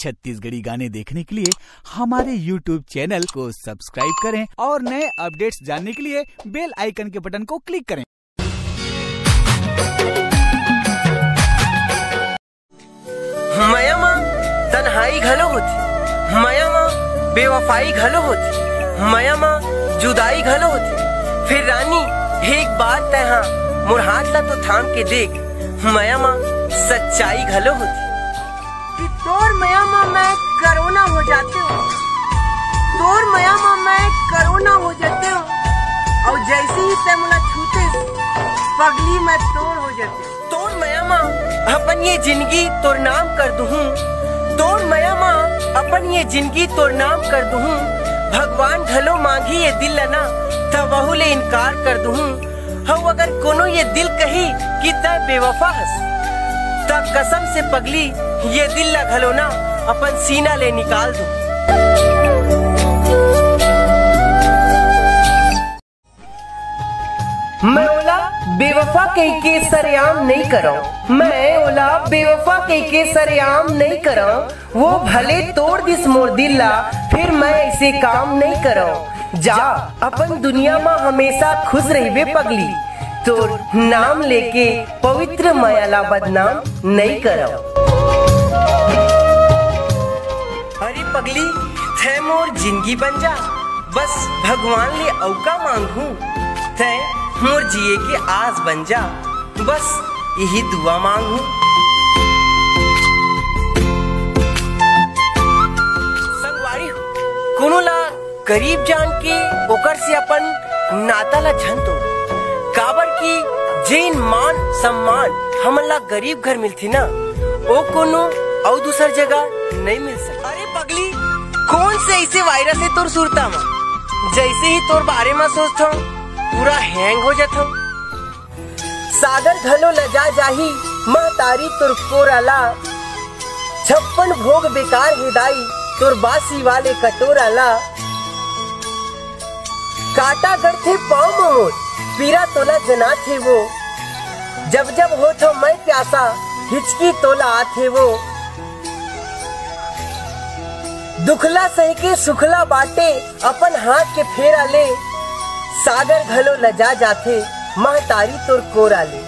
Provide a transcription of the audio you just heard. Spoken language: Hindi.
छत्तीसगढ़ी गाने देखने के लिए हमारे YouTube चैनल को सब्सक्राइब करें और नए अपडेट्स जानने के लिए बेल आइकन के बटन को क्लिक करें। माया माँ तन्हाई घलो होती, माया माँ बेवफाई घलो होती, माया माँ जुदाई घलो होती। फिर रानी एक बात तहा मोर हाथ ला तो थाम के देख, माया माँ सच्चाई घलो होती। कि तोर माया माँ मैं करोना हो जाते हो, तोर माया माँ मैं करोना हो जाते हो, और जैसे ही ते मुला छूते पगली मैं तोड़ हो जाते हो। तोर माया माँ अपन ये जिंदगी तोर नाम कर दूँ, तोर माया माँ अपन ये जिंदगी तोर नाम कर दूँ। भगवान घलो मांगी ये दिल ना तब बहु ले इनकार कर दूँ। हम अगर कोनो ये दिल कही कि तय बेवफा हस, तब कसम से पगली ये दिल ला घलो ना अपन सीना ले निकाल दूँ। मैं ओला बेवफा कह के सरेआम नहीं करो, मैं ओला बेवफा कह के सरेआम नहीं करो। वो भले तोड़ दिस मोर दिल ला, फिर मैं ऐसे काम नहीं करो। जा अपन दुनिया में हमेशा खुश रहिबे पगली, तोर नाम लेके पवित्र माया ला बदनाम नहीं करो। अरे पगली थे मोर जिंदगी बन जा, बस भगवान ले औका मांगू। थे मोर जिए के आस बन जा, बस यही दुआ मांगू। संगवारी हो कोनो ला गरीब जान के ओकर से अपन नाता ला झन तोड़, काबर की जेन मान सम्मान हमन ला गरीब घर मिलती ना, ओ कोनो और दूसर जगह नहीं मिल सकता। अरे पगली कौन से ऐसे वायरस है तोर सुरता में, जैसे ही तोर बारे में सोचता हूँ पूरा हैंग हो जाता हूँ। सागर घलो लजा जाही महतारी तोर कोराला, 56 भोग बेकार हिदाई तोर बासी वाले कटोराला। काटा गढ़थे पाँव मोर पीरा तोला जना थे वो, जब जब हो तो मैं प्यासा हिचकी तोला आथे वो। दुखला सह के सुखला बाटे अपन हाथ के फेरा ले, सागर घलो लजा जाथे महतारी तोर कोरा ले।